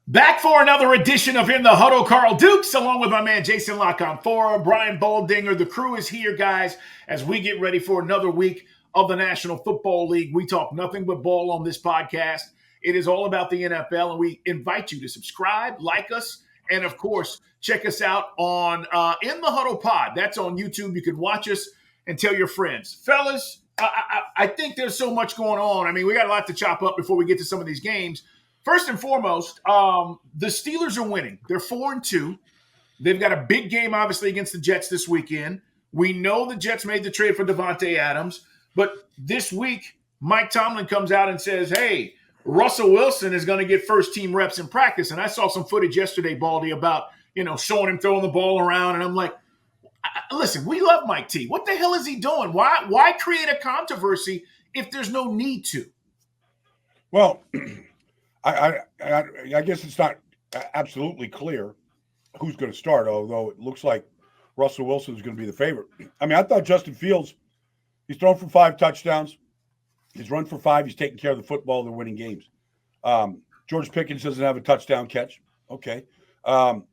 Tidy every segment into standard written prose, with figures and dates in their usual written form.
Back for another edition of In the Huddle. Carl Dukes, along with my man Jason La Canfora, Brian Baldinger. The crew is here, guys, as we get ready for another week of the National Football League. We talk nothing but ball on this podcast. It is all about the NFL, and we invite you to subscribe, like us, and, of course, check us out on In the Huddle Pod. That's on YouTube. You can watch us and tell your friends. Fellas, I think there's so much going on. I mean, we got a lot to chop up before we get to some of these games. First and foremost, the Steelers are winning. They're 4-2. They've got a big game, obviously, against the Jets this weekend. We know the Jets made the trade for Davante Adams, but this week, Mike Tomlin comes out and says, hey, Russell Wilson is going to get first-team reps in practice. And I saw some footage yesterday, Baldy, about, showing him throwing the ball around. And I'm like, listen, we love Mike T. What the hell is he doing? Why create a controversy if there's no need to? Well, I guess it's not absolutely clear who's going to start, although it looks like Russell Wilson is going to be the favorite. I mean, I thought Justin Fields, he's thrown for 5 touchdowns. He's run for 5. He's taking care of the football. They're winning games. George Pickens doesn't have a touchdown catch. Okay.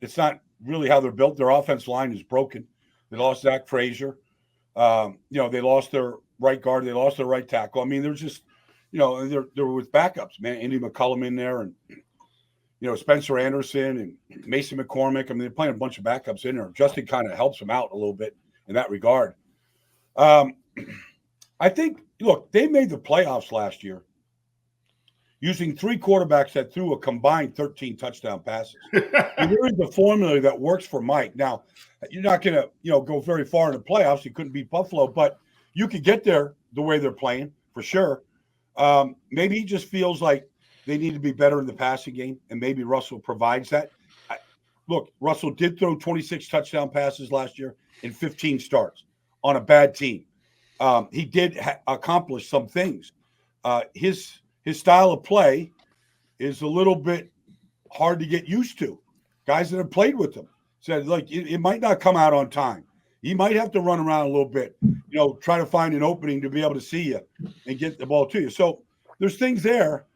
It's not really how they're built. Their offensive line is broken. They lost Zach Frazier. They lost their right guard. They lost their right tackle. I mean, they're just, they're with backups, man. Andy McCullum in there and, Spencer Anderson and Mason McCormick. I mean, they're playing a bunch of backups in there. Justin kind of helps them out a little bit in that regard. I think, look, they made the playoffs last year using 3 quarterbacks that threw a combined 13 touchdown passes. And there is a formula that works for Mike. Now, you're not going to, go very far in the playoffs. You couldn't beat Buffalo, but you could get there the way they're playing for sure. Maybe he just feels like they need to be better in the passing game, and maybe Russell provides that. Look, Russell did throw 26 touchdown passes last year in 15 starts on a bad team. He did accomplish some things. His style of play is a little bit hard to get used to. Guys that have played with him said, like, it might not come out on time. He might have to run around a little bit, try to find an opening to be able to see you and get the ball to you. So there's things there.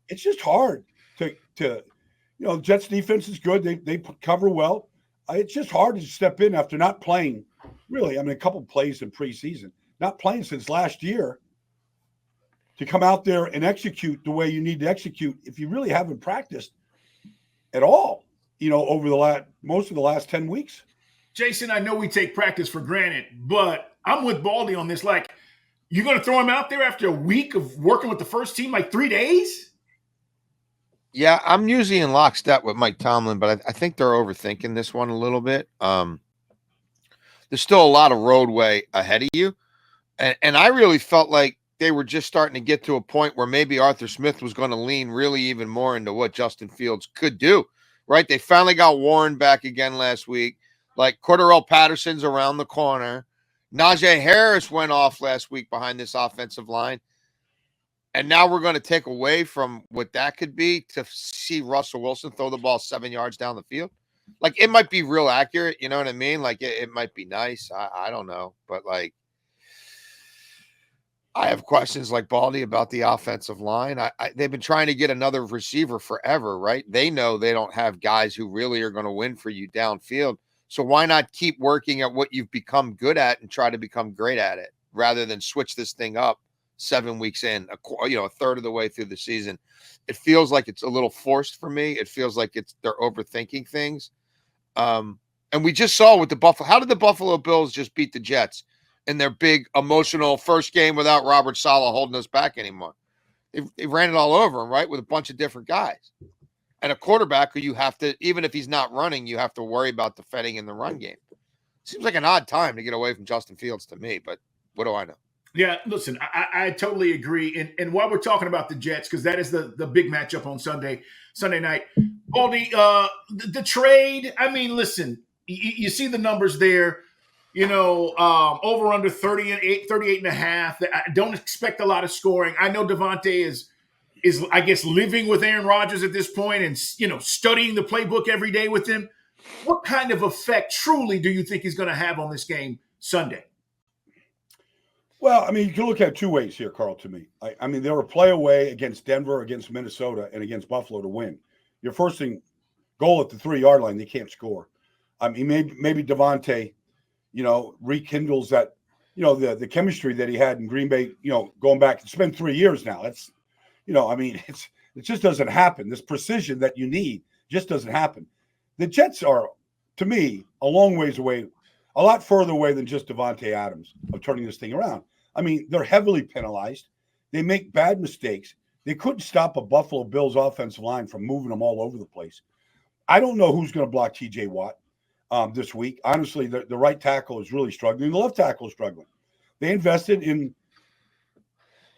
It's just hard to Jets defense is good. They cover well. It's just hard to step in after not playing really. I mean, a couple of plays in preseason, not playing since last year, to come out there and execute the way you need to execute if you really haven't practiced at all, over most of the last 10 weeks. Jason, I know we take practice for granted, but I'm with Baldy on this. Like, you're going to throw him out there after a week of working with the first team, like 3 days? Yeah, I'm usually in lockstep with Mike Tomlin, but I think they're overthinking this one a little bit. There's still a lot of roadway ahead of you. And I really felt like they were just starting to get to a point where maybe Arthur Smith was going to lean really even more into what Justin Fields could do, right? They finally got Warren back again last week. Like, Cordarrelle Patterson's around the corner. Najee Harris went off last week behind this offensive line. And now we're going to take away from what that could be to see Russell Wilson throw the ball 7 yards down the field. Like, it might be real accurate. You know what I mean? Like, it might be nice. I don't know. But, like, I have questions like Baldy about the offensive line. They've been trying to get another receiver forever, right? They know they don't have guys who really are going to win for you downfield. So why not keep working at what you've become good at and try to become great at it rather than switch this thing up 7 weeks in, a third of the way through the season? It feels like it's a little forced for me. It feels like they're overthinking things. And we just saw with the Buffalo. How did the Buffalo Bills just beat the Jets in their big emotional first game without Robert Saleh holding us back anymore? They ran it all over him, right, with a bunch of different guys. And a quarterback who you have to, even if he's not running, you have to worry about defending in the run game. Seems like an odd time to get away from Justin Fields to me, but what do I know? Yeah, listen, I totally agree. And while we're talking about the Jets, because that is the big matchup on Sunday night, Baldy, the trade, I mean, listen, you see the numbers there, over under 38 and a half. I don't expect a lot of scoring. I know Davante is I guess living with Aaron Rodgers at this point and, studying the playbook every day with him. What kind of effect truly do you think he's going to have on this game Sunday? Well, I mean, you can look at it 2 ways here, Carl, to me. I mean, they were play away against Denver, against Minnesota, and against Buffalo to win. Your first thing goal at the 3-yard line, they can't score. I mean, maybe Davante, rekindles that, the chemistry that he had in Green Bay, going back. It's been 3 years now. That's, it just doesn't happen. This precision that you need just doesn't happen. The Jets are, to me, a long ways away, a lot further away than just Davante Adams of turning this thing around. I mean, they're heavily penalized. They make bad mistakes. They couldn't stop a Buffalo Bills offensive line from moving them all over the place. I don't know who's going to block TJ Watt this week. Honestly, the right tackle is really struggling. The left tackle is struggling. They invested in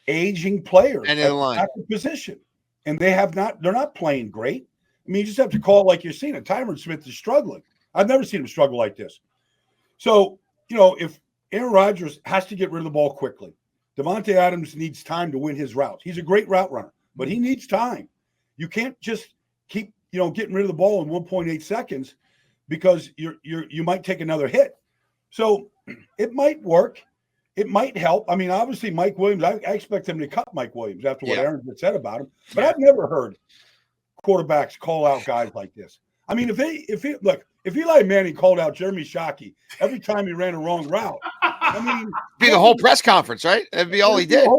aging players and in the line at the position, and they're not playing great. I mean, you just have to call it like you're seeing it. Tyron Smith is struggling. I've never seen him struggle like this. So, if Aaron Rodgers has to get rid of the ball quickly, Davante Adams needs time to win his routes. He's a great route runner, but he needs time. You can't just keep, getting rid of the ball in 1.8 seconds because you might take another hit. So it might work. It might help. I mean, obviously, Mike Williams, I expect him to cut Mike Williams after what Aaron had said about him. But I've never heard quarterbacks call out guys like this. I mean, if Eli Manning called out Jeremy Shockey every time he ran a wrong route, I mean, be the whole press conference, right? That'd be all he did.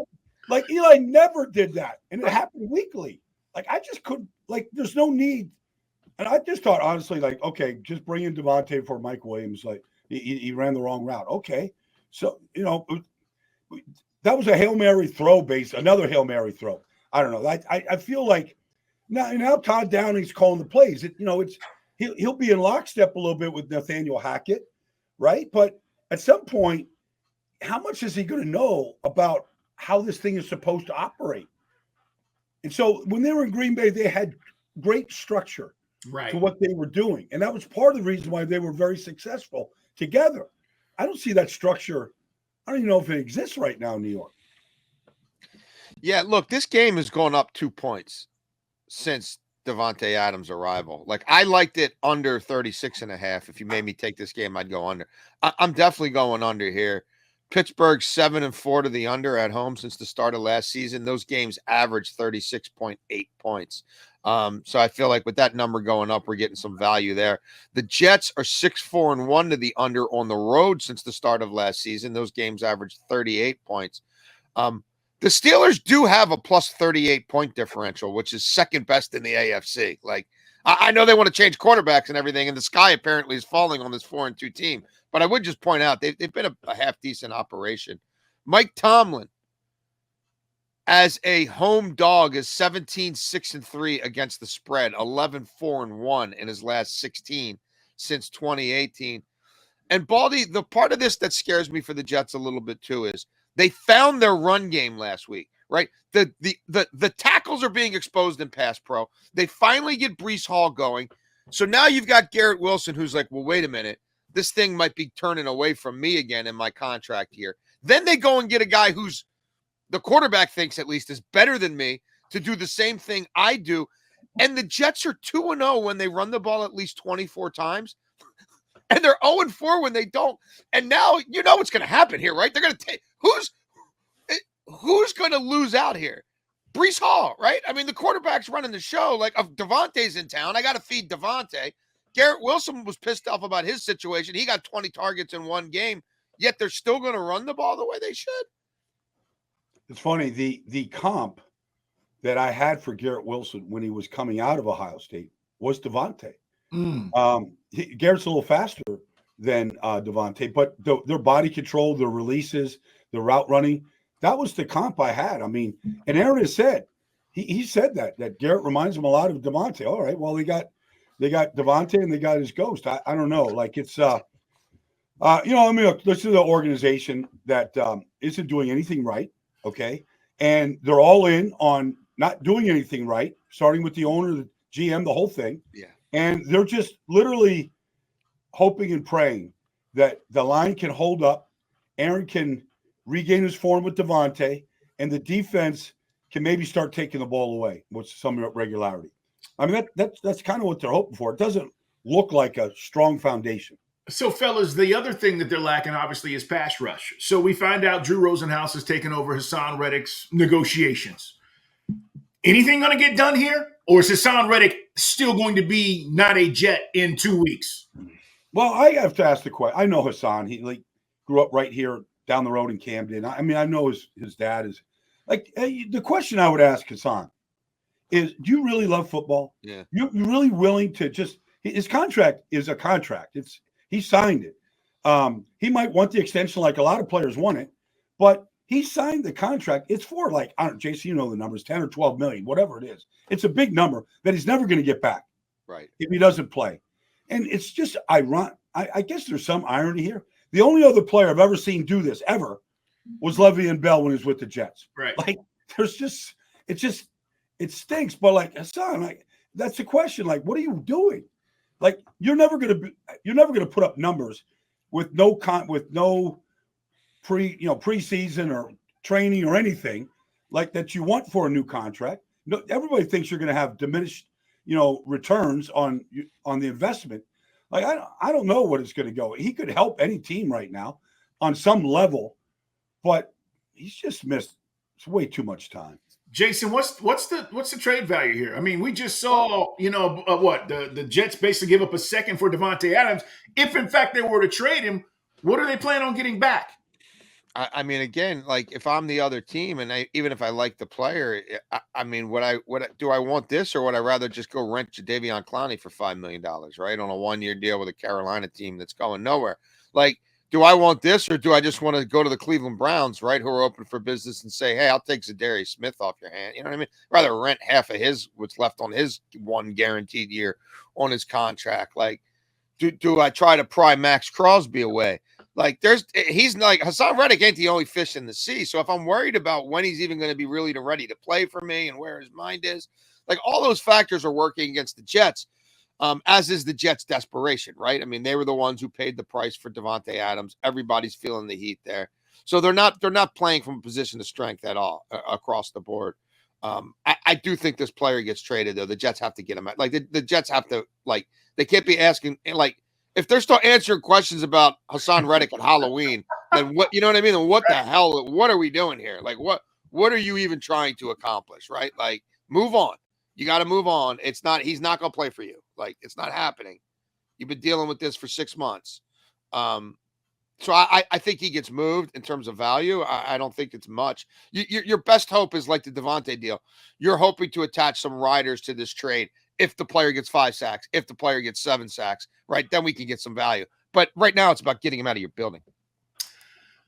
Like Eli never did that, and it happened weekly. Like I just couldn't. Like there's no need, and I just thought honestly, like okay, just bring in Davante for Mike Williams. Like he ran the wrong route. Okay, so that was a Hail Mary throw another Hail Mary throw. I don't know. I feel like now Todd Downing's calling the plays. He'll be in lockstep a little bit with Nathaniel Hackett, right? But at some point, how much is he going to know about how this thing is supposed to operate? And so when they were in Green Bay, they had great structure to what they were doing. And that was part of the reason why they were very successful together. I don't see that structure. I don't even know if it exists right now in New York. Yeah, look, this game has gone up 2 points since Davante Adams' arrival. Like I liked it under 36.5. If you made me take this game, I'd go under. I'm definitely going under here. Pittsburgh 7-4 to the under at home since the start of last season. Those games averaged 36.8 points. So I feel like with that number going up, we're getting some value there. The Jets are 6-4-1 to the under on the road since the start of last season. Those games averaged 38 points. The Steelers do have a plus 38 point differential, which is second best in the AFC. Like I know they want to change quarterbacks and everything, and the sky apparently is falling on this 4-2 team. But I would just point out they've been a half-decent operation. Mike Tomlin, as a home dog, is 17-6-3 against the spread, 11-4-1 in his last 16 since 2018. And Baldy, the part of this that scares me for the Jets a little bit too is they found their run game last week, right? The tackles are being exposed in pass pro. They finally get Breece Hall going. So now you've got Garrett Wilson, who's like, well, wait a minute. This thing might be turning away from me again in my contract here. Then they go and get a guy who's the quarterback thinks at least is better than me to do the same thing I do. And the Jets are 2-0 when they run the ball at least 24 times. And they're 0-4 when they don't. And now you know what's going to happen here, right? They're going to take who's going to lose out here? Breece Hall, right? I mean, the quarterback's running the show. Like, if Davante's in town, I got to feed Davante. Garrett Wilson was pissed off about his situation. He got 20 targets in one game, yet they're still going to run the ball the way they should. It's funny. The comp that I had for Garrett Wilson when he was coming out of Ohio State was Davante. Garrett's a little faster than Davante, but their body control, their releases, the route running, that was the comp I had. I mean, and Aaron has said, he said that Garrett reminds him a lot of Davante. All right, well, they got Davante and they got his ghost. I don't know. Like it's, I mean, this is an organization that isn't doing anything right. Okay. And they're all in on not doing anything right, starting with the owner, the GM, the whole thing. Yeah. And they're just literally hoping and praying that the line can hold up, Aaron can regain his form with Davante, and the defense can maybe start taking the ball away with some regularity. I mean, that's kind of what they're hoping for. It doesn't look like a strong foundation. So, fellas, the other thing that they're lacking, obviously, is pass rush. So we find out Drew Rosenhaus has taken over Hassan Reddick's negotiations. Anything going to get done here? Or is Hassan Reddick still going to be not a Jet in 2 weeks? Well, I have to ask the question. I know Hassan. He grew up right here down the road in Camden. I mean, I know his dad is the question I would ask Hassan is, do you really love football? Yeah. You're really willing to just – his contract is a contract. He signed it. He might want the extension like a lot of players want it, but he signed the contract. It's for I don't know, Jason, you know the numbers, 10 or 12 million, whatever it is. It's a big number that he's never going to get back. Right. If he doesn't play. And it's just ironic. I guess there's some irony here. The only other player I've ever seen do this ever was Le'Veon Bell when he was with the Jets. Right. It stinks. But Hassan, that's the question. What are you doing? You're never gonna put up numbers with no preseason or training or anything that you want for a new contract. No, everybody thinks you're gonna have diminished returns on the investment. I don't know what it's going to go. He could help any team right now on some level, but he's just missed way too much time. Jason, what's the trade value here? I mean, we just saw, the Jets basically give up a second for Davante Adams. If in fact they were to trade him, what are they planning on getting back? I mean, again, if I'm the other team, and even if I like the player, I mean, do I want this, or would I rather just go rent Jadeveon Clowney for $5 million, right, on a 1-year deal with a Carolina team that's going nowhere? Do I want this, or do I just want to go to the Cleveland Browns, right, who are open for business, and say, hey, I'll take Zadarius Smith off your hand? You know what I mean? Rather rent half of what's left on his one guaranteed year on his contract. Do I try to pry Max Crosby away? Hassan Reddick ain't the only fish in the sea. So if I'm worried about when he's even going to be really ready to play for me and where his mind is, all those factors are working against the Jets, as is the Jets' desperation, right? I mean, they were the ones who paid the price for Davante Adams. Everybody's feeling the heat there. So they're not playing from a position of strength at all across the board. I do think this player gets traded, though. The Jets have to get him out. The Jets have to, they can't be asking, if they're still answering questions about Hassan Reddick at Halloween, then what, you know what I mean? Then what the hell, what are we doing here? What are you even trying to accomplish, right? Move on. You got to move on. He's not going to play for you. It's not happening. You've been dealing with this for 6 months. So I think he gets moved in terms of value. I don't think it's much. Your best hope is like the Davante deal. You're hoping to attach some riders to this trade. If the player gets 5 sacks, if the player gets 7 sacks, right, then we can get some value. But right now it's about getting him out of your building.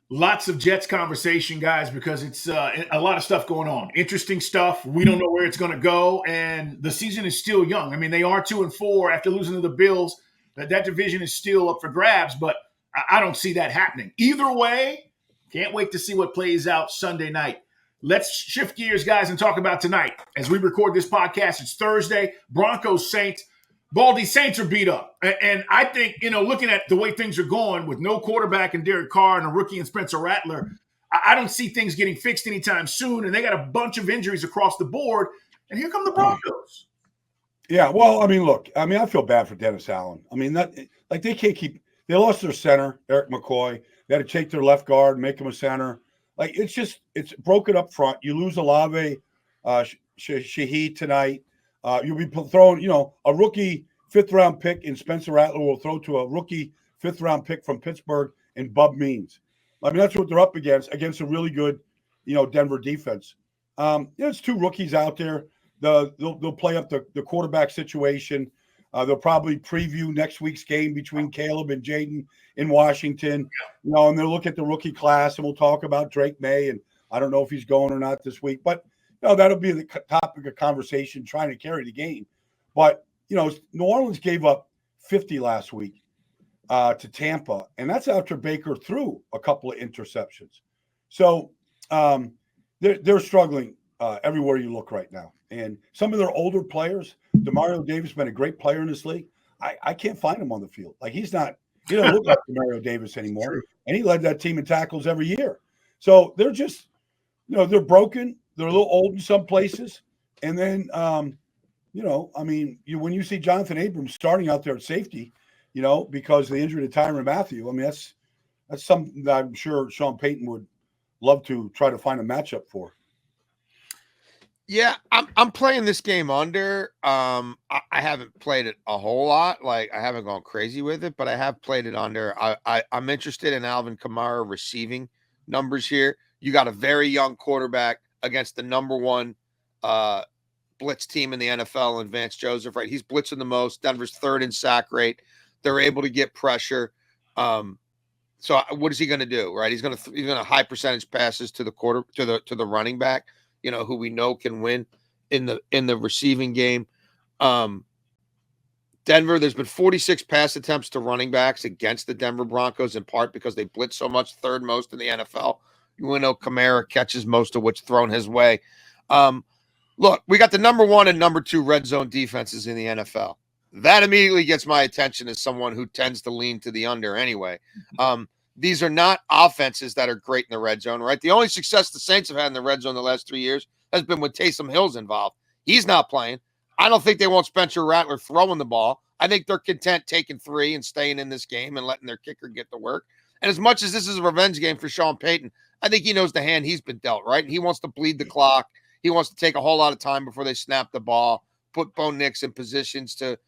Lots of Jets conversation, guys, because it's a lot of stuff going on. Interesting stuff. We don't know where it's going to go, and the season is still young. I mean, they are 2-4 after losing to the Bills. That division is still up for grabs, but I don't see that happening. Either way, can't wait to see what plays out Sunday night. Let's shift gears, guys, and talk about tonight. As we record this podcast, it's Thursday. Broncos, Saints. Baldy, Saints are beat up. And I think, looking at the way things are going with no quarterback in Derek Carr and a rookie in Spencer Rattler, I don't see things getting fixed anytime soon. And they got a bunch of injuries across the board. And here come the Broncos. Yeah, well, I mean, look, I feel bad for Dennis Allen. I mean, they can't keep – they lost their center, Eric McCoy. They had to take their left guard, make him a center. It's broken up front. You lose Olave, Shaheed tonight. You'll be throwing, a rookie 5th-round pick in Spencer Rattler will throw to a rookie 5th-round pick from Pittsburgh in Bub Means. I mean, that's what they're up against a really good, Denver defense. There's 2 rookies out there. They'll play up the quarterback situation. They'll probably preview next week's game between Caleb and Jaden in Washington, and they'll look at the rookie class, and we'll talk about Drake May, and I don't know if he's going or not this week, but that'll be the topic of conversation trying to carry the game. But, New Orleans gave up 50 last week to Tampa, and that's after Baker threw a couple of interceptions. So they're struggling everywhere you look right now. And some of their older players, DeMario Davis has been a great player in this league. I can't find him on the field. He doesn't look like DeMario Davis anymore. And he led that team in tackles every year. So they're just, they're broken. They're a little old in some places. And then, when you see Jonathan Abrams starting out there at safety, because of the injury to Tyrann Mathieu, that's something that I'm sure Sean Payton would love to try to find a matchup for. Yeah, I'm playing this game under. I haven't played it a whole lot. Like I haven't gone crazy with it, but I have played it under. I'm interested in Alvin Kamara receiving numbers here. You got a very young quarterback against the number one blitz team in the NFL, and Vance Joseph, right? He's blitzing the most. Denver's third in sack rate. They're able to get pressure. So what is he going to do? Right? He's going to high percentage passes to the running back, who we know can win in the receiving game. Denver, there's been 46 pass attempts to running backs against the Denver Broncos, in part because they blitz so much, third most in the NFL. You know, Kamara catches most of what's thrown his way. Look, we got the number 1 and number 2 red zone defenses in the NFL. That immediately gets my attention as someone who tends to lean to the under anyway. These are not offenses that are great in the red zone, right? The only success the Saints have had in the red zone the last 3 years has been with Taysom Hill's involved. He's not playing. I don't think they want Spencer Rattler throwing the ball. I think they're content taking 3 and staying in this game and letting their kicker get to work. And as much as this is a revenge game for Sean Payton, I think he knows the hand he's been dealt, right? And he wants to bleed the clock. He wants to take a whole lot of time before they snap the ball, put Bo Nix in positions to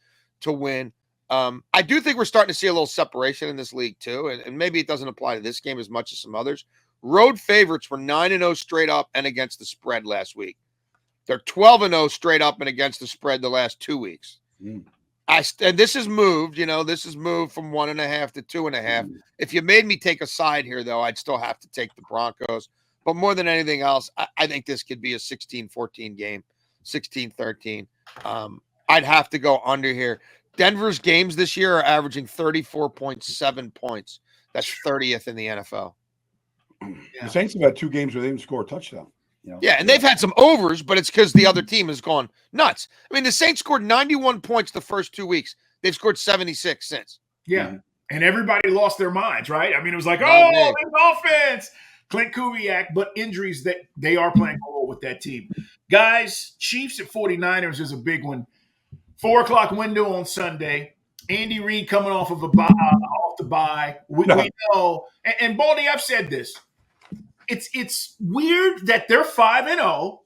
win. I do think we're starting to see a little separation in this league too, and maybe it doesn't apply to this game as much as some others. Road favorites were 9-0 straight up and against the spread last week. They're 12-0 straight up and against the spread the last 2 weeks. And this has moved, this has moved from 1.5 to 2.5. If you made me take a side here, though, I'd still have to take the Broncos. But more than anything else, I think this could be a 16-14 game, 16-13. I'd have to go under here. Denver's games this year are averaging 34.7 points. That's 30th in the NFL. Yeah. The Saints have had 2 games where they didn't score a touchdown. Yeah, and they've had some overs, but it's because the other team has gone nuts. I mean, the Saints scored 91 points the first 2 weeks. They've scored 76 since. Yeah, and everybody lost their minds, right? I mean, it was like, this offense, Clint Kubiak, but injuries that they are playing a role with that team. Guys, Chiefs at 49ers is a big one. 4 o'clock window on Sunday. Andy Reid coming off of off the bye. We know, and Baldy, I've said this. It's weird that they're 5-0,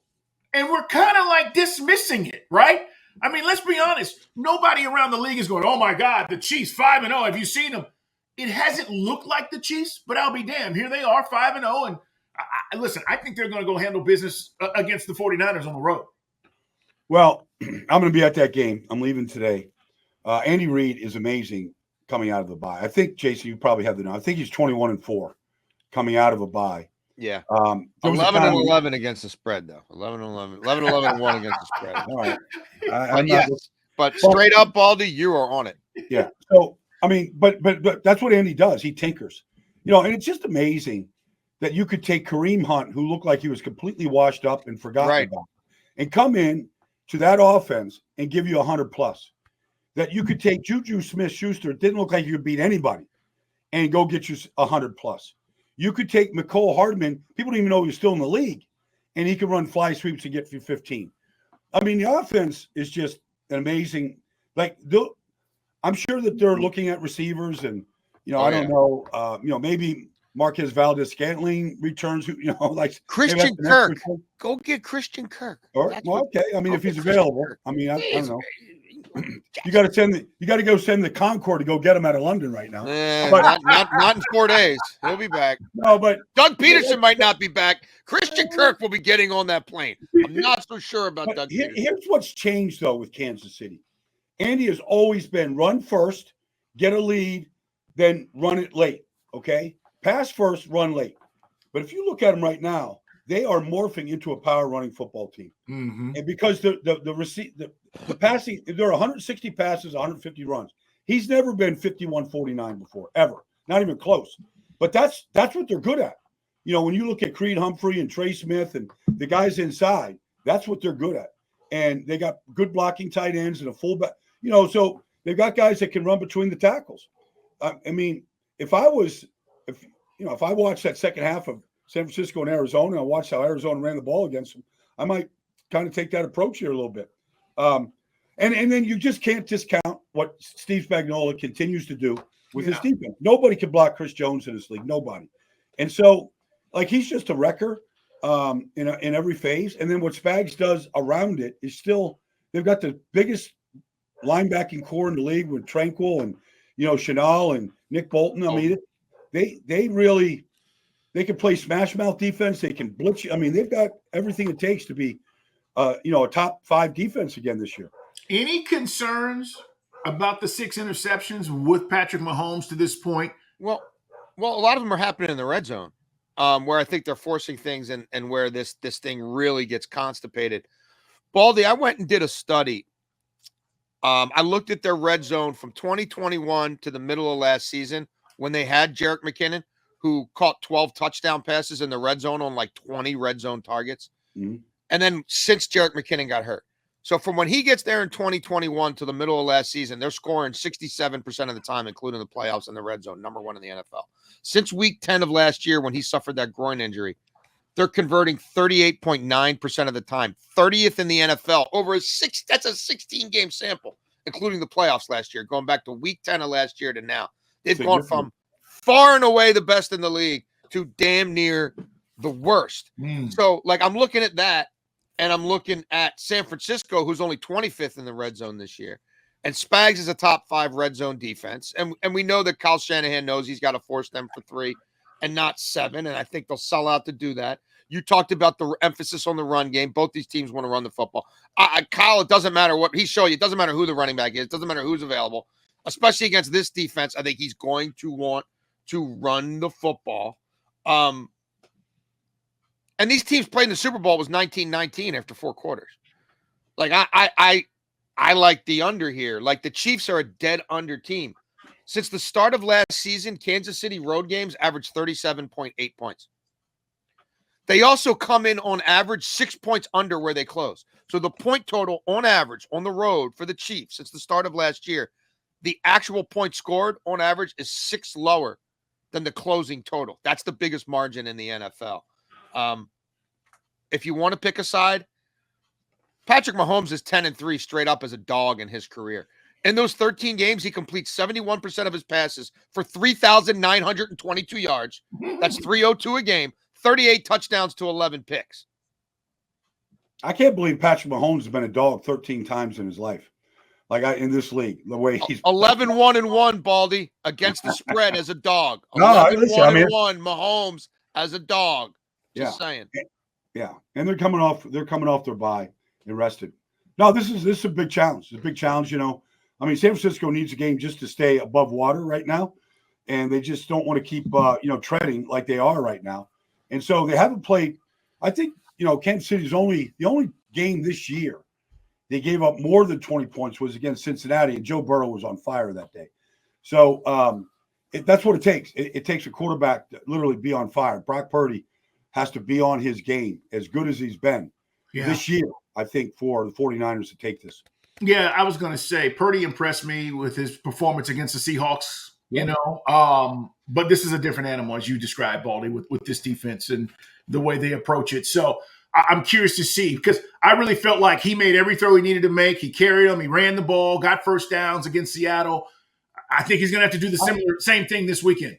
and we're kind of like dismissing it, right? I mean, let's be honest. Nobody around the league is going, "Oh my God, the Chiefs 5-0. Have you seen them?" It hasn't looked like the Chiefs, but I'll be damned. Here they are, 5-0, and listen, I think they're going to go handle business against the 49ers on the road. Well, I'm going to be at that game. I'm leaving today. Andy Reid is amazing coming out of the bye. I think, Jason, you probably have the know. I think he's 21-4 coming out of a bye. Yeah. 11-11 against the spread, though. 11-11. 11-11-1 against the spread. All right. But straight up, Baldy, you are on it. Yeah. So, I mean, but that's what Andy does. He tinkers. And it's just amazing that you could take Kareem Hunt, who looked like he was completely washed up and forgotten about, and come in to that offense and give you 100+. That you could take Juju Smith-Schuster, it didn't look like you could beat anybody, and go get you 100+. You could take McCole Hardman, people don't even know he was still in the league, and he could run fly sweeps and get you 15. I mean, the offense is just an amazing. I'm sure that they're looking at receivers, and I don't know. Maybe Marquez Valdez-Scantling returns. Christian Kirk. Go get Christian Kirk. Okay. I mean, if he's available. I mean, I don't know. You got to go send the Concorde to go get him out of London right now. But not in 4 days. He'll be back. No, but Doug Peterson might not be back. Christian Kirk will be getting on that plane. I'm not so sure about Doug Peterson. Here's what's changed though with Kansas City. Andy has always been run first, get a lead, then run it late. Okay, pass first, run late. But if you look at them right now, they are morphing into a power running football team. Mm-hmm. And because the passing, there are 160 passes, 150 runs. He's never been 51-49 before, ever. Not even close. But that's what they're good at. When you look at Creed Humphrey and Trey Smith and the guys inside, that's what they're good at. And they got good blocking tight ends and a fullback. So they've got guys that can run between the tackles. I mean, if I watched that second half of San Francisco and Arizona, I watched how Arizona ran the ball against them, I might kind of take that approach here a little bit. And then you just can't discount what Steve Spagnuolo continues to do with his defense. Nobody can block Chris Jones in this league. Nobody. And so, he's just a wrecker. in every phase. And then what Spags does around it is still they've got the biggest linebacking core in the league with Tranquil and Chenal and Nick Bolton. I mean, they really can play smash mouth defense. They can blitz you. I mean, they've got everything it takes to be a top 5 defense again this year. Any concerns about the 6 interceptions with Patrick Mahomes to this point? Well, a lot of them are happening in the red zone, where I think they're forcing things and where this thing really gets constipated. Baldy, I went and did a study. I looked at their red zone from 2021 to the middle of last season when they had Jerick McKinnon, who caught 12 touchdown passes in the red zone on like 20 red zone targets. Mm-hmm. And then since Jerick McKinnon got hurt. So from when he gets there in 2021 to the middle of last season, they're scoring 67% of the time, including the playoffs in the red zone, number 1 in the NFL. Since week 10 of last year, when he suffered that groin injury, they're converting 38.9% of the time, 30th in the NFL. That's a 16-game sample, including the playoffs last year, going back to week 10 of last year to now. They've gone from far and away the best in the league to damn near the worst. So, I'm looking at that, and I'm looking at San Francisco, who's only 25th in the red zone this year. And Spags is a top 5 red zone defense. And we know that Kyle Shanahan knows he's got to force them for 3 and not 7. And I think they'll sell out to do that. You talked about the emphasis on the run game. Both these teams want to run the football. Kyle, it doesn't matter what he's showing you. It doesn't matter who the running back is. It doesn't matter who's available, especially against this defense. I think he's going to want to run the football. And these teams played in the Super Bowl was 19-19 after 4 quarters. I like the under here. The Chiefs are a dead under team. Since the start of last season, Kansas City road games averaged 37.8 points. They also come in on average 6 points under where they close. So the point total on average on the road for the Chiefs since the start of last year, the actual points scored on average is 6 lower than the closing total. That's the biggest margin in the NFL. If you want to pick a side, Patrick Mahomes is 10-3 straight up as a dog in his career. In those 13 games, he completes 71% of his passes for 3,922 yards. That's 302 a game, 38 touchdowns to 11 picks. I can't believe Patrick Mahomes has been a dog 13 times in his life. In this league, the way he's 11-1-1, Baldy, against the spread as a dog. 11-1-1, Mahomes as a dog. Just saying. Yeah, and they're coming off their bye and rested. No, this is a big challenge. It's a big challenge, San Francisco needs a game just to stay above water right now, and they just don't want to keep treading like they are right now. And so they haven't played. I think Kansas City's the only game this year they gave up more than 20 points was against Cincinnati, and Joe Burrow was on fire that day. So that's what it takes. It takes a quarterback to literally be on fire. Brock Purdy has to be on his game as good as he's been this year, I think, for the 49ers to take this. Yeah, I was going to say Purdy impressed me with his performance against the Seahawks, but this is a different animal, as you described, Baldy, with this defense and the way they approach it. So I'm curious to see, because I really felt like he made every throw he needed to make. He carried them. He ran the ball, got first downs against Seattle. I think he's going to have to do the same thing this weekend.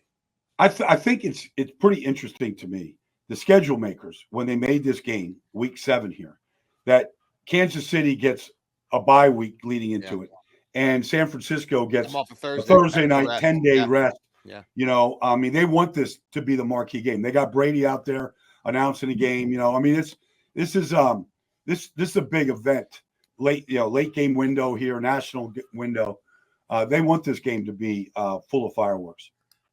I think it's pretty interesting to me, the schedule makers, when they made this game, week 7 here, that Kansas City gets a bye week leading into it, and San Francisco gets a Thursday night 10-day rest. Yeah. They want this to be the marquee game. They got Brady out there announcing the game. This is a big event, late game window here, national window. They want this game to be full of fireworks.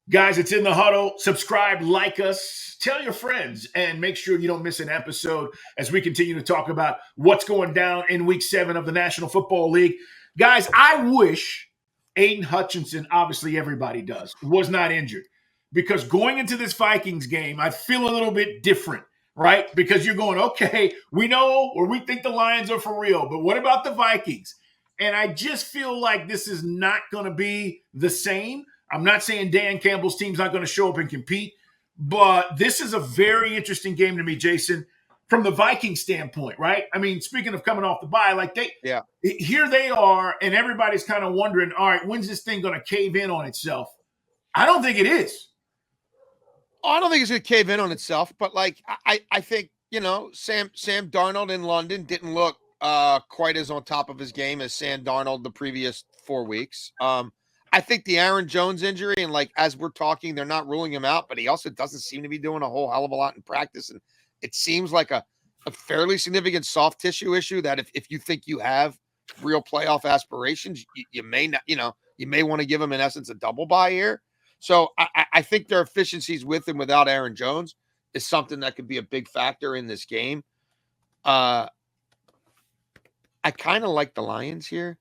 Guys, it's In the Huddle. Subscribe, like us, tell your friends, and make sure you don't miss an episode as we continue to talk about what's going down in Week 7 of the National Football League. Guys, I wish Aiden Hutchinson, obviously everybody does, was not injured, because going into this Vikings game, I feel a little bit different, right? Because you're going, okay, we know or we think the Lions are for real, but what about the Vikings? And I just feel like this is not going to be the same. I'm not saying Dan Campbell's team's not going to show up and compete, but this is a very interesting game to me, Jason, from the Viking standpoint, right? I mean, speaking of coming off the bye, here they are, and everybody's kind of wondering, all right, when's this thing going to cave in on itself? I don't think it is. I don't think it's going to cave in on itself, but I think Sam Darnold in London didn't look quite as on top of his game as Sam Darnold the previous 4 weeks. I think the Aaron Jones injury, and like as we're talking, they're not ruling him out, but he also doesn't seem to be doing a whole hell of a lot in practice. And it seems like a fairly significant soft tissue issue that if you think you have real playoff aspirations, you may not, you may want to give him in essence a double bye here. So I think their efficiencies with and without Aaron Jones is something that could be a big factor in this game. I kind of like the Lions here.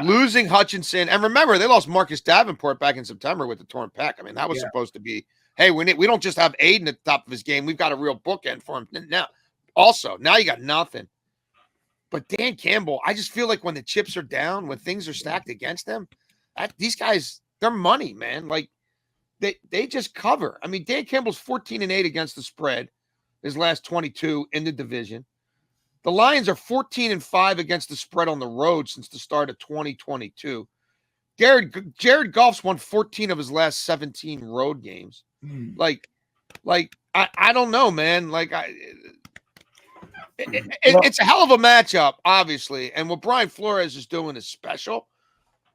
Losing Hutchinson, and remember, they lost Marcus Davenport back in September with the torn pec. I mean, that was supposed to be, hey, we don't just have Aiden at the top of his game. We've got a real bookend for him. Now you got nothing. But Dan Campbell, I just feel like when the chips are down, when things are stacked against them, these guys, they're money, man. Like, they just cover. I mean, Dan Campbell's 14-8 against the spread, his last 22 in the division. The Lions are 14-5 against the spread on the road since the start of 2022. Jared Goff's won 14 of his last 17 road games. Like I don't know, man. Like it's a hell of a matchup, obviously, and what Brian Flores is doing is special.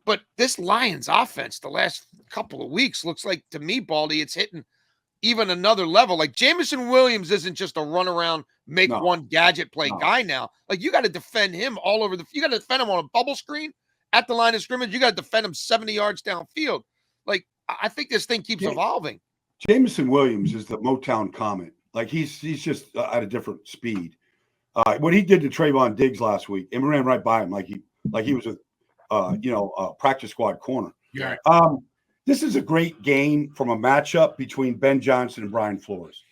But this Lions offense, the last couple of weeks, looks like to me, Baldy, it's hitting even another level. Like Jameson Williams isn't just a run around, make one gadget play guy now. Like you got to defend him all over you got to defend him on a bubble screen at the line of scrimmage. You got to defend him 70 yards downfield. Like I think this thing keeps evolving. Jameson Williams is the Motown Comet. Like he's just at a different speed. What he did to Trayvon Diggs last week, and ran right by him like he was a practice squad corner. Yeah. This is a great game from a matchup between Ben Johnson and Brian Flores.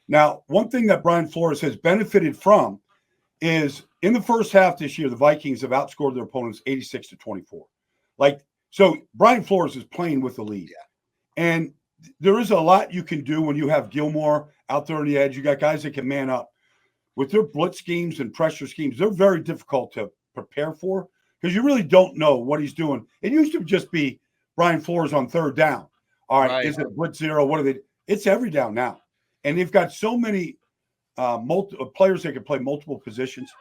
Now, one thing that Brian Flores has benefited from is in the first half this year, the Vikings have outscored their opponents 86-24. So Brian Flores is playing with the lead. Yeah. And there is a lot you can do when you have Gilmore out there on the edge. You got guys that can man up. With their blitz schemes and pressure schemes, they're very difficult to prepare for because you really don't know what he's doing. It used to just be Brian Flores on third down. All right. Is it blitz zero? What are they? It's every down now. And they've got so many players that can play multiple positions.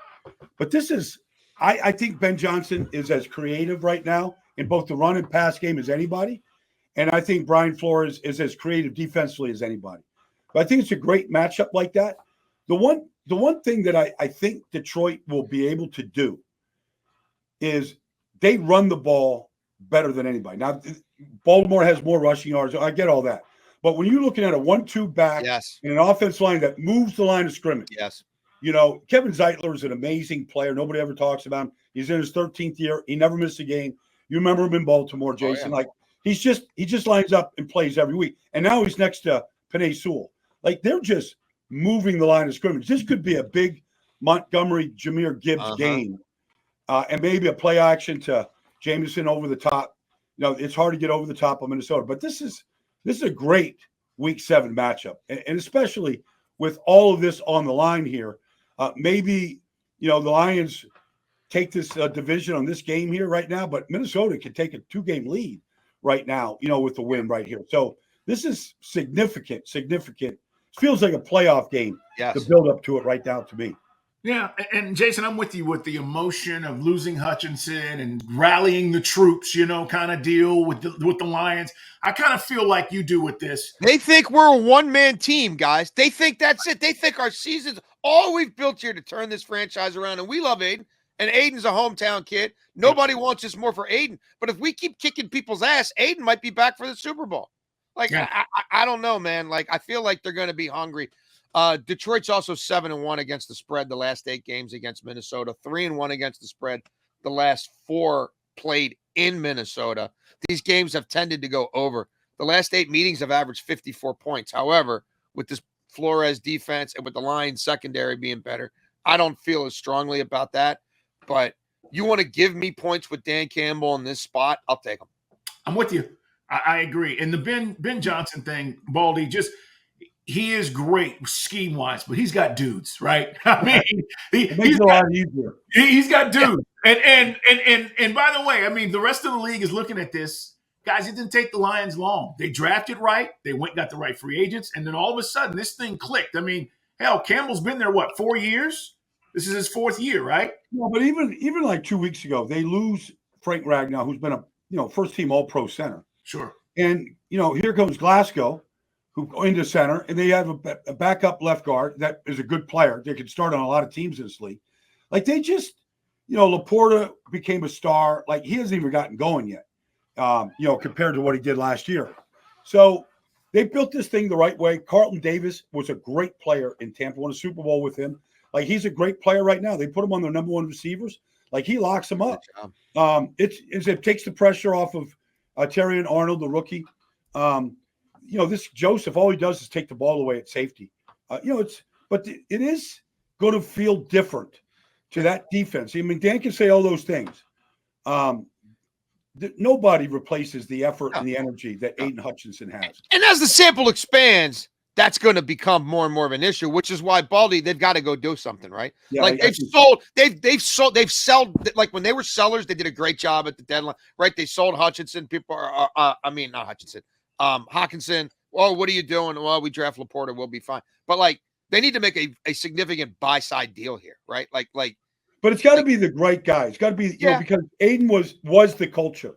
But this is, I think Ben Johnson is as creative right now in both the run and pass game as anybody. And I think Brian Flores is as creative defensively as anybody. But I think it's a great matchup like that. The one thing that I think Detroit will be able to do is they run the ball better than anybody. Now, Baltimore has more rushing yards. I get all that. But when you're looking at a 1-2 back in an offense line that moves the line of scrimmage, Kevin Zeitler is an amazing player. Nobody ever talks about him. He's in his 13th year. He never missed a game. You remember him in Baltimore, Jason. Like he just lines up and plays every week. And now he's next to Penei Sewell. Like they're just moving the line of scrimmage. This could be a big Montgomery Jahmyr Gibbs game. And maybe a play action to Jameson over the top. It's hard to get over the top of Minnesota, but this is a great Week 7 matchup, and especially with all of this on the line here. Maybe the Lions take this division on this game here right now, but Minnesota can take a 2-game lead right now. With the win right here. So this is significant. It feels like a playoff game. The build up to it right now to me. Yeah, and Jason, I'm with you with the emotion of losing Hutchinson and rallying the troops, kind of deal with the Lions. I kind of feel like you do with this. They think we're a one-man team, guys. They think that's it. They think our season's all we've built here to turn this franchise around, and we love Aiden. And Aiden's a hometown kid. Nobody wants this more for Aiden. But if we keep kicking people's ass, Aiden might be back for the Super Bowl. I don't know, man. Like, I feel like they're going to be hungry. Detroit's also 7-1 against the spread the last 8 games against Minnesota, 3-1 against the spread the last 4 played in Minnesota. These games have tended to go over. The last 8 meetings have averaged 54 points. However, with this Flores defense and with the Lions secondary being better, I don't feel as strongly about that. But you want to give me points with Dan Campbell in this spot, I'll take them. I'm with you. I agree. And the Ben Johnson thing, Baldy, he is great scheme-wise, but he's got dudes, right? I mean, he's got dudes. And by the way, I mean, the rest of the league is looking at this. Guys, it didn't take the Lions long. They drafted right. They got the right free agents. And then all of a sudden, this thing clicked. I mean, Hell, Campbell's been there, 4 years? This is his 4th year, right? No, but even like 2 weeks ago, they lose Frank Ragnow, who's been a first team All Pro center. Sure. And here comes Glasgow, who into center, and they have a backup left guard that is a good player. They can start on a lot of teams in this league. Like they just, Laporta became a star. Like he hasn't even gotten going yet, compared to what he did last year. So they built this thing the right way. Carlton Davis was a great player in Tampa. Won a Super Bowl with him. Like he's a great player right now. They put him on their number 1 receivers. Like he locks them up. It takes the pressure off of Terry and Arnold, the rookie. This Joseph, all he does is take the ball away at safety. But it is going to feel different to that defense. I mean, Dan can say all those things. Nobody replaces the effort and the energy that Aiden Hutchinson has. And as the sample expands, that's going to become more and more of an issue, which is why Baldy, they've got to go do something, right? Yeah, like they've sold, like when they were sellers, they did a great job at the deadline, right? They sold Hutchinson. People are, not Hutchinson, Hawkinson. Oh, what are you doing? Well, we draft Laporta, we'll be fine. But like, they need to make a significant buy side deal here, right? But it's got to be the right guy. It's got to be, because Aiden was the culture.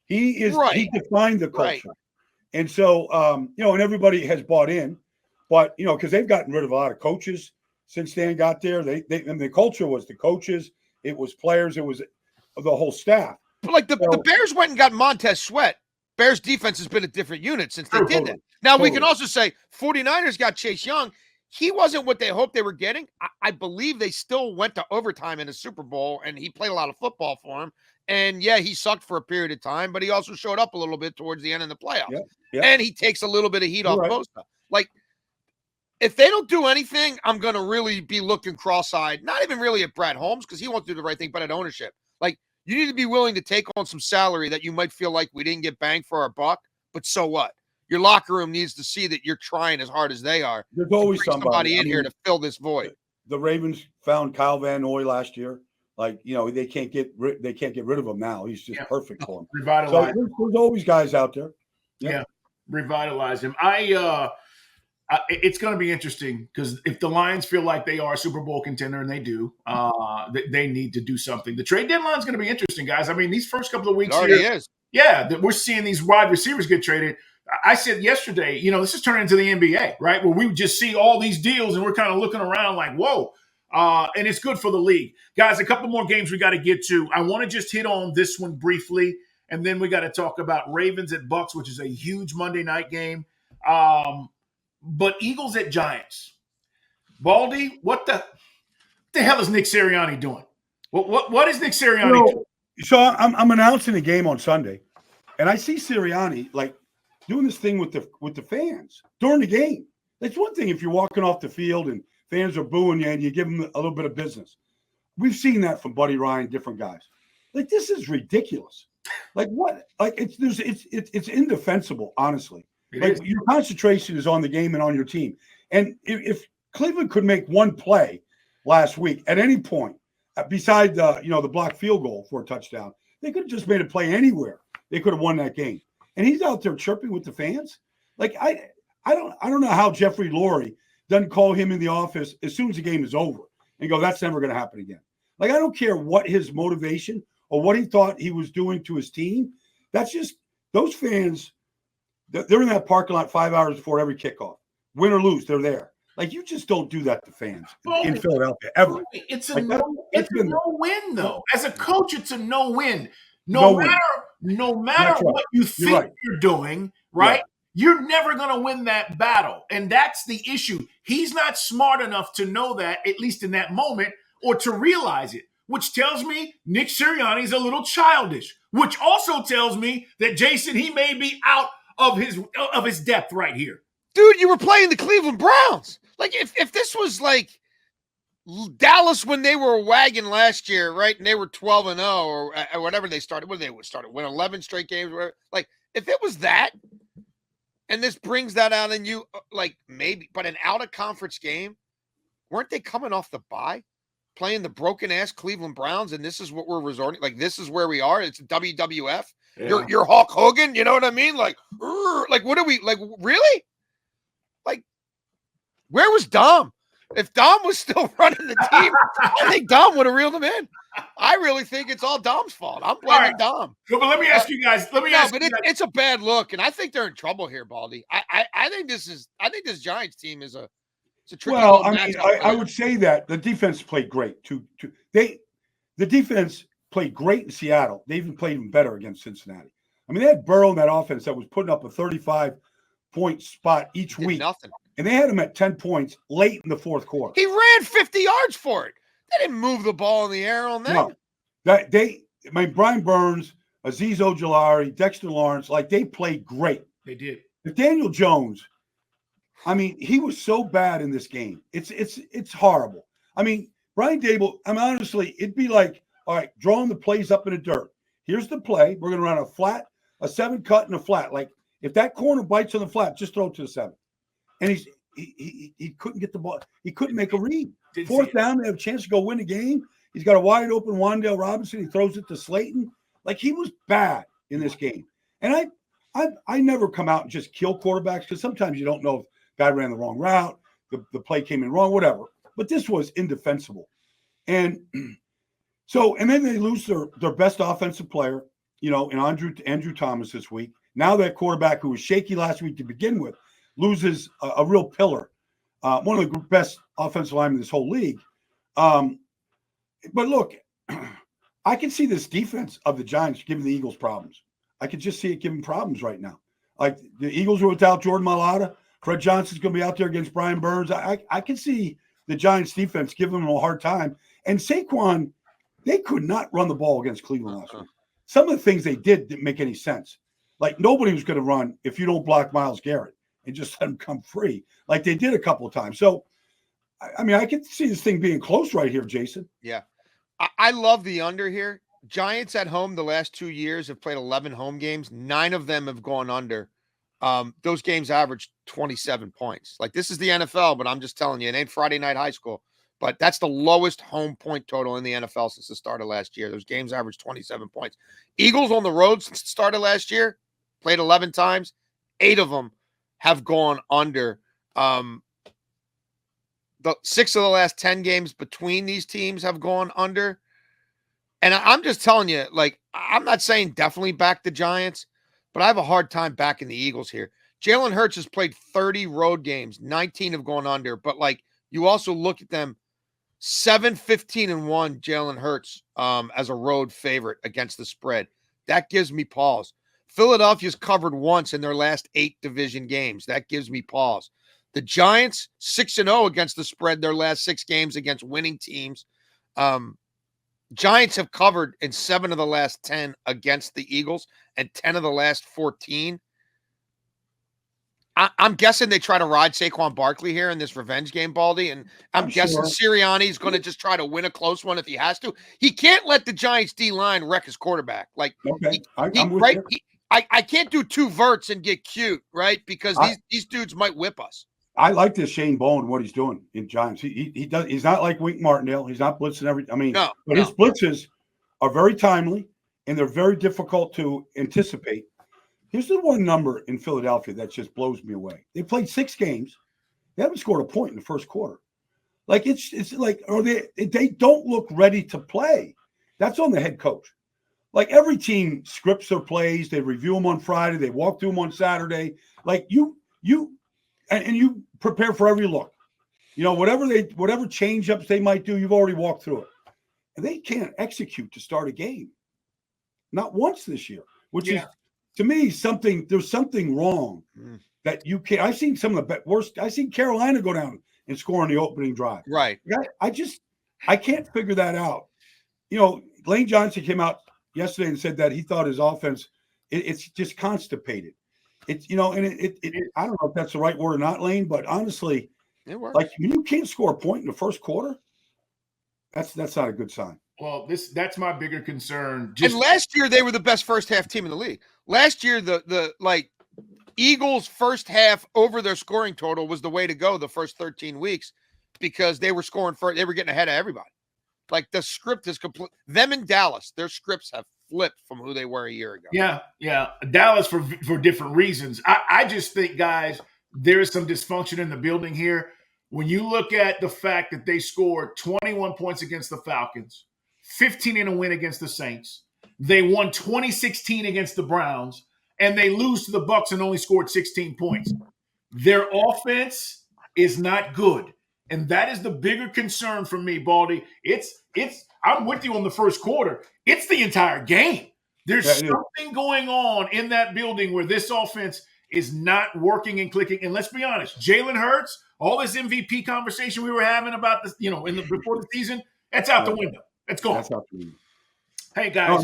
He defined the culture. Right. And so, and everybody has bought in, but, because they've gotten rid of a lot of coaches since Dan got there. And the culture was the coaches, it was players, it was the whole staff. But like the Bears went and got Montez Sweat. Bears defense has been a different unit since they did that. Now, we can also say 49ers got Chase Young. He wasn't what they hoped they were getting. I believe they still went to overtime in a Super Bowl, and he played a lot of football for him. And, he sucked for a period of time, but he also showed up a little bit towards the end of the playoffs. Yeah. And he takes a little bit of heat off Bosa. Like, if they don't do anything, I'm going to really be looking cross-eyed, not even really at Brad Holmes because he won't do the right thing, but at ownership. Like, you need to be willing to take on some salary that you might feel like we didn't get bang for our buck, but so what? Your locker room needs to see that you're trying as hard as they are. There's always somebody in here to fill this void. The Ravens found Kyle Van Noy last year. Like, they can't get rid of him now. He's just perfect for him. Revitalize. So there's always guys out there. Yeah. Revitalize him. It's going to be interesting because if the Lions feel like they are a Super Bowl contender, and they do, they need to do something. The trade deadline is going to be interesting, guys. I mean, these first couple of weeks is. Yeah, that we're seeing these wide receivers get traded. I said yesterday, this is turning into the NBA, right? Where we just see all these deals and we're kind of looking around like, whoa. And it's good for the league. Guys, a couple more games we got to get to. I want to just hit on this one briefly, and then we got to talk about Ravens at Bucks, which is a huge Monday night game. But Eagles at Giants. Baldy, what the hell is Nick Sirianni doing? What is Nick Sirianni doing? So I'm announcing a game on Sunday, and I see Sirianni like doing this thing with the fans during the game. It's one thing if you're walking off the field and fans are booing you and you give them a little bit of business. We've seen that from Buddy Ryan, different guys. Like, this is ridiculous. Like, what? Like, it's indefensible, honestly. Your concentration is on the game and on your team. And if Cleveland could make one play last week at any point, beside the blocked field goal for a touchdown, they could have just made a play anywhere. They could have won that game. And he's out there chirping with the fans. Like, I don't know how Jeffrey Lurie doesn't call him in the office as soon as the game is over and go, that's never going to happen again. Like, I don't care what his motivation or what he thought he was doing to his team. That's just those fans. They're in that parking lot 5 hours before every kickoff. Win or lose, they're there. Like, you just don't do that to fans in Philadelphia ever. It's a no-win, though. As a coach, it's a no-win. No matter what you think you're doing, right? Yeah. You're never going to win that battle. And that's the issue. He's not smart enough to know that, at least in that moment, or to realize it, which tells me Nick Sirianni is a little childish, which also tells me that, Jason, he may be out of his depth right here. Dude, you were playing the Cleveland Browns. Like, if this was like Dallas when they were a wagon last year, right, and they were 12-0 or whatever they started, win 11 straight games, whatever. Like, if it was that, and this brings that out in you, like, maybe, but an out-of-conference game, weren't they coming off the bye, playing the broken-ass Cleveland Browns, and this is what we're resorting, like, this is where we are, it's WWF, yeah. You're Hulk Hogan, you know what I mean? Like, what are we, like, really? Like, where was Dom? If Dom was still running the team, I think Dom would have reeled him in. I really think it's all Dom's fault. I'm blaming Dom. So, but let me ask you guys. It's a bad look, and I think they're in trouble here, Baldy. I think this Giants team is it's a tricky. Well, I mean, I would say that the defense played great. The defense played great in Seattle. They even played even better against Cincinnati. I mean, they had Burrow in that offense that was putting up a 35-point spot each week. Nothing. And they had him at 10 points late in the fourth quarter. He ran 50 yards for it. They didn't move the ball in the air on that. No, Brian Burns, Azeez Ojulari, Dexter Lawrence, like they played great. They did. But Daniel Jones, I mean, he was so bad in this game. It's horrible. I mean, Brian Dable, honestly, it'd be like, all right, drawing the plays up in the dirt. Here's the play. We're going to run a flat, a 7 cut and a flat. Like if that corner bites on the flat, just throw it to the 7. And he couldn't get the ball. He couldn't make a read. Fourth down, they have a chance to go win the game. He's got a wide open Wan'Dale Robinson. He throws it to Slayton. Like he was bad in this game. And I never come out and just kill quarterbacks because sometimes you don't know if guy ran the wrong route, the play came in wrong, whatever. But this was indefensible. And so, and then they lose their best offensive player, in Andrew Thomas this week. Now that quarterback who was shaky last week to begin with loses a real pillar, one of the best offensive linemen in this whole league. But look, I can see this defense of the Giants giving the Eagles problems. I could just see it giving problems right now. Like the Eagles are without Jordan Mailata. Fred Johnson's going to be out there against Brian Burns. I can see the Giants defense giving them a hard time. And Saquon, they could not run the ball against Cleveland last week. Some of the things they didn't make any sense. Like nobody was going to run if you don't block Myles Garrett and just let him come free like they did a couple of times. So, I mean, I can see this thing being close right here, Jason. Yeah. I love the under here. Giants at home the last 2 years have played 11 home games. 9 of them have gone under. Those games average 27 points. Like this is the NFL, but I'm just telling you, it ain't Friday night high school. But that's the lowest home point total in the NFL since the start of last year. Those games average 27 points. Eagles on the road since the start of last year, played 11 times. 8 of them have gone under. The 6 of the last 10 games between these teams have gone under. And I'm just telling you, like, I'm not saying definitely back the Giants, but I have a hard time backing the Eagles here. Jalen Hurts has played 30 road games. 19 have gone under. But, like, you also look at them, 7-15-1 Jalen Hurts as a road favorite against the spread. That gives me pause. Philadelphia's covered once in their last 8 division games. That gives me pause. The Giants, 6-0 against the spread their last 6 games against winning teams. Giants have covered in 7 of the last 10 against the Eagles and 10 of the last 14. I'm guessing they try to ride Saquon Barkley here in this revenge game, Baldy, and I'm guessing Sirianni is going to just try to win a close one if he has to. He can't let the Giants D-line wreck his quarterback. Like, okay. I can't do 2 verts and get cute, right? Because these dudes might whip us. I like this Shane Bowen, what he's doing in Giants. He does. He's not like Wink Martindale. He's not blitzing his blitzes are very timely and they're very difficult to anticipate. Here's the one number in Philadelphia that just blows me away. They played 6 games. They haven't scored a point in the first quarter. Like it's like, or they don't look ready to play. That's on the head coach. Like every team scripts their plays. They review them on Friday. They walk through them on Saturday. Like you prepare for every look. Whatever change ups they might do, you've already walked through it. And they can't execute to start a game. Not once this year, which is, to me, there's something wrong that you can't. I've seen some of the worst. I've seen Carolina go down and score on the opening drive. Right. I can't figure that out. Lane Johnson came out yesterday and said that he thought his offense, it's just constipated. It's, I don't know if that's the right word or not, Lane, but honestly, it works. Like when you can't score a point in the first quarter, that's not a good sign. Well, that's my bigger concern. And last year they were the best first half team in the league. Last year the Eagles first half over their scoring total was the way to go the first 13 weeks because they were scoring they were getting ahead of everybody. Like the script is complete. Them in Dallas, their scripts have flipped from who they were a year ago. Yeah. Dallas for different reasons. I just think, guys, there is some dysfunction in the building here. when you look at the fact that they scored 21 points against the Falcons, 15 in a win against the Saints, they won 2016 against the Browns, and they lose to the Bucs and only scored 16 points. Their offense is not good. And that is the bigger concern for me, Baldy. I'm with you on the first quarter. It's the entire game. There's something going on in that building where this offense is not working and clicking. And let's be honest, Jalen Hurts, all this MVP conversation we were having about this, before the season, that's out the window. It's gone. That's out the window. Hey guys,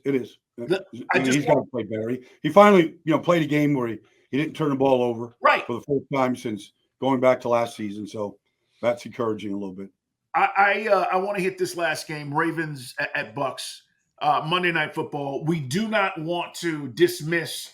it is. He's got to play better. He finally, played a game where he didn't turn the ball over for the first time since going back to last season. So that's encouraging a little bit. I want to hit this last game, Ravens at Bucks, Monday Night Football. We do not want to dismiss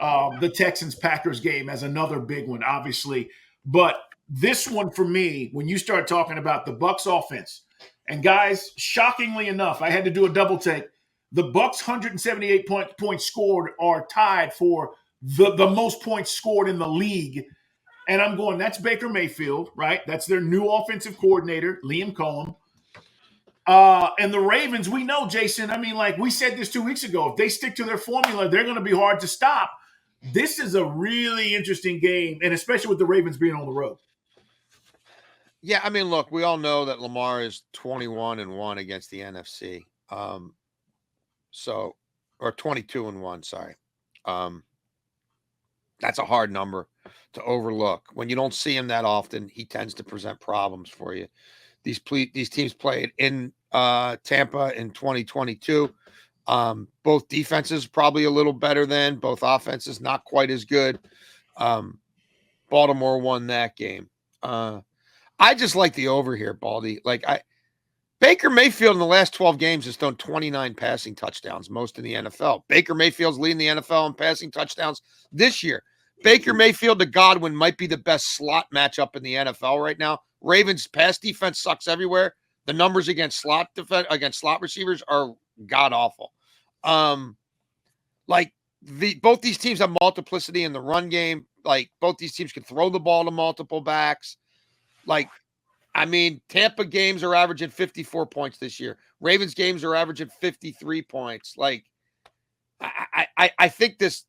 the Texans-Packers game as another big one, obviously. But this one for me, when you start talking about the Bucks offense, and guys, shockingly enough, I had to do a double take. The Bucks' 178 points scored are tied for the most points scored in the league. And I'm going, that's Baker Mayfield, right? That's their new offensive coordinator, Liam Cohen. And the Ravens, we know, Jason, we said this 2 weeks ago, if they stick to their formula, they're going to be hard to stop. This is a really interesting game, and especially with the Ravens being on the road. Yeah, look, we all know that Lamar is 21-1 against the NFC. Or 22-1, sorry. That's a hard number to overlook. When you don't see him that often, he tends to present problems for you. These teams played in Tampa in 2022. Both defenses probably a little better than, both offenses not quite as good. Baltimore won that game. I just like the over here, Baldy. Baker Mayfield in the last 12 games has thrown 29 passing touchdowns, most in the NFL. Baker Mayfield's leading the NFL in passing touchdowns this year. Baker Mayfield to Godwin might be the best slot matchup in the NFL right now. Ravens pass defense sucks everywhere. The numbers against slot receivers are god awful. Both these teams have multiplicity in the run game. Both these teams can throw the ball to multiple backs. Tampa games are averaging 54 points this year. Ravens games are averaging 53 points. I think this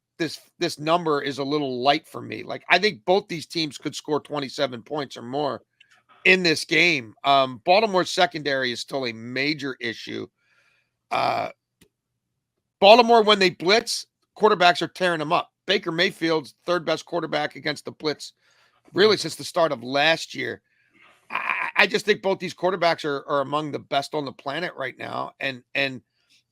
number is a little light for me. I think both these teams could score 27 points or more in this game. Baltimore's secondary is still a major issue. Baltimore, when they blitz, quarterbacks are tearing them up. Baker Mayfield's third best quarterback against the blitz really since the start of last year. I just think both these quarterbacks are among the best on the planet right now. And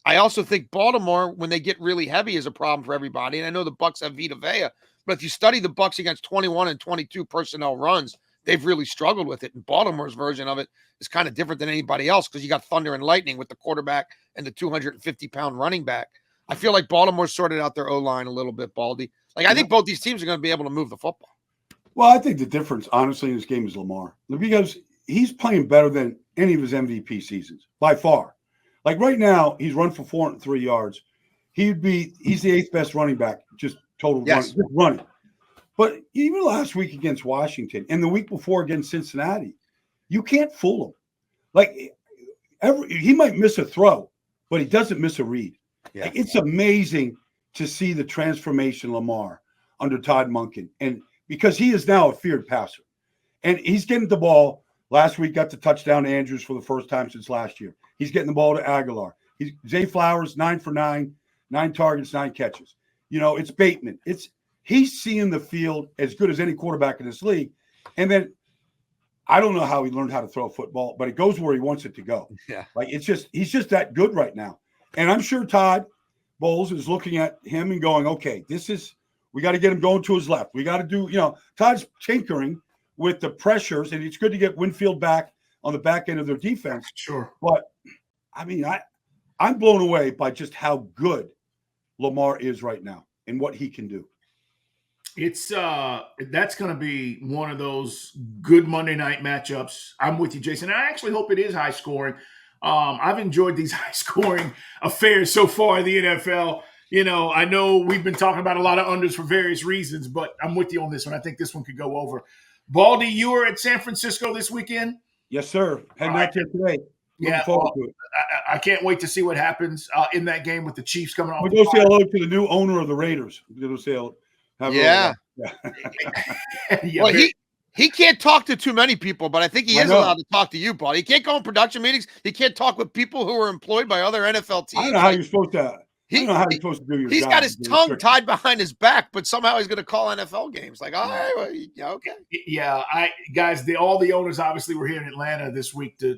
I also think Baltimore, when they get really heavy, is a problem for everybody. And I know the Bucs have Vita Vea, but if you study the Bucs against 21 and 22 personnel runs, they've really struggled with it. And Baltimore's version of it is kind of different than anybody else because you got thunder and lightning with the quarterback and the 250-pound running back. I feel like Baltimore sorted out their O-line a little bit, Baldy. I think both these teams are going to be able to move the football. Well, I think the difference, honestly, in this game is Lamar. Because he's playing better than any of his MVP seasons, by far. Right now, he's run for 403 yards. He's the eighth best running back, just total running. But even last week against Washington and the week before against Cincinnati, you can't fool him. He might miss a throw, but he doesn't miss a read. Yeah. It's amazing to see the transformation Lamar under Todd Monken, and because he is now a feared passer. And he's getting the ball. Last week got the touchdown to Andrews for the first time since last year. He's getting the ball to Aguilar. Zay Flowers, 9 for 9, 9 targets, 9 catches. It's Bateman. He's seeing the field as good as any quarterback in this league. And then I don't know how he learned how to throw a football, but it goes where he wants it to go. Yeah. He's just that good right now. And I'm sure Todd Bowles is looking at him and going, okay, we got to get him going to his left. We got to do, Todd's tinkering with the pressures, and it's good to get Winfield back on the back end of their defense. Sure. But I'm blown away by just how good Lamar is right now and what he can do. It's that's going to be one of those good Monday night matchups. I'm with you, Jason. I actually hope it is high scoring. I've enjoyed these high scoring affairs so far in the NFL. I know we've been talking about a lot of unders for various reasons, but I'm with you on this one. I think this one could go over. Baldy, you were at San Francisco this weekend? Yes, sir. Heading out there today. Looking Yeah, forward to it. I can't wait to see what happens in that game with the Chiefs coming off. We go say hello to the new owner of the Raiders. We go say hello. Yeah. Yeah, Well, he can't talk to too many people, but I think he is allowed to talk to you, Paul. He can't go on production meetings. He can't talk with people who are employed by other NFL teams. I don't know how you're supposed to. I don't know how you're supposed to do your job. He's got his tongue tied behind his back, but somehow he's going to call NFL games. Like, all right, well, yeah, okay. Yeah, guys, all the owners obviously were here in Atlanta this week to,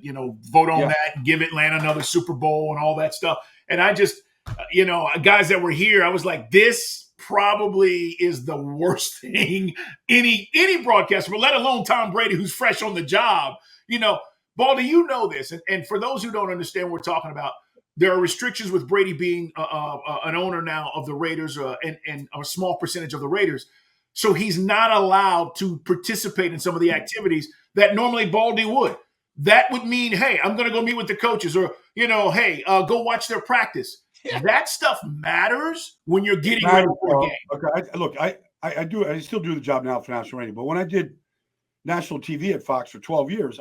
vote on that and give Atlanta another Super Bowl and all that stuff. And I just, guys that were here, I was like, this probably is the worst thing any broadcaster, but let alone Tom Brady, who's fresh on the job. Baldy, you know this. And for those who don't understand what we're talking about, there are restrictions with Brady being an owner now of the Raiders and a small percentage of the Raiders. So he's not allowed to participate in some of the activities that normally Baldy would. That would mean, hey, I'm going to go meet with the coaches or, hey, go watch their practice. Yeah. That stuff matters when you're getting ready for a game. Okay, look, I still do the job now for national radio, but when I did national TV at Fox for 12 years,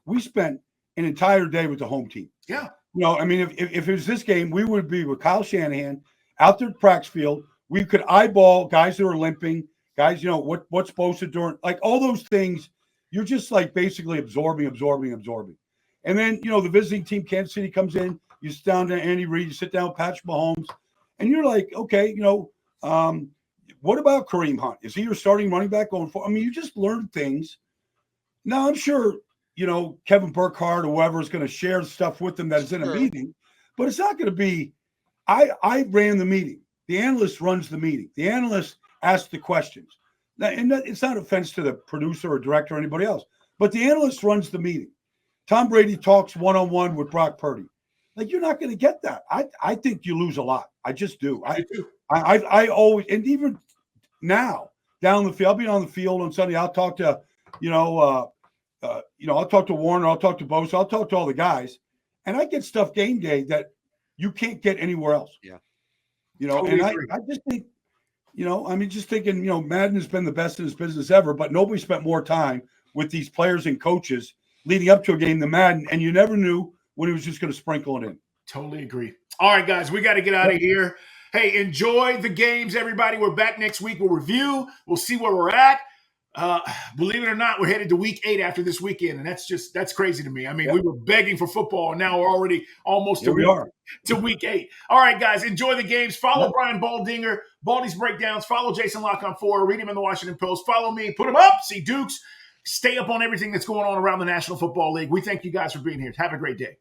we spent an entire day with the home team. Yeah. If it was this game, we would be with Kyle Shanahan out there at practice field. We could eyeball guys that are limping, guys, what's supposed to do, like all those things. You're just like basically absorbing. And then, the visiting team, Kansas City, comes in. You sit down to Andy Reid, you sit down with Patrick Mahomes, and you're like, okay, what about Kareem Hunt? Is he your starting running back going forward? You just learn things. Now, I'm sure Kevin Burkhardt or whoever is going to share stuff with them that is in a meeting, but it's not going to be. I ran the meeting. The analyst runs the meeting. The analyst asks the questions. And it's not offense to the producer or director or anybody else, but the analyst runs the meeting. Tom Brady talks one-on-one with Brock Purdy. Like, you're not going to get that. I think you lose a lot. I just do. I always, and even now down the field, I'll be on the field on Sunday. I'll talk to, I'll talk to Warner, I'll talk to Bosa, I'll talk to all the guys, and I get stuff game day that you can't get anywhere else. Yeah. Totally I just think, just thinking, Madden has been the best in his business ever, but nobody spent more time with these players and coaches leading up to a game than Madden, and you never knew when he was just going to sprinkle it in. Totally agree. All right, guys, we got to get out of here. Hey, enjoy the games, everybody. We're back next week. We'll review. We'll see where we're at. Believe it or not, we're headed to week 8 after this weekend, and that's crazy to me. We were begging for football, and now we're already almost to week 8. All right, guys, enjoy the games. Follow Brian Baldinger, Baldy's Breakdowns. Follow Jason Lock-on-4. Read him in the Washington Post. Follow me. Put him up. See Dukes. Stay up on everything that's going on around the National Football League. We thank you guys for being here. Have a great day.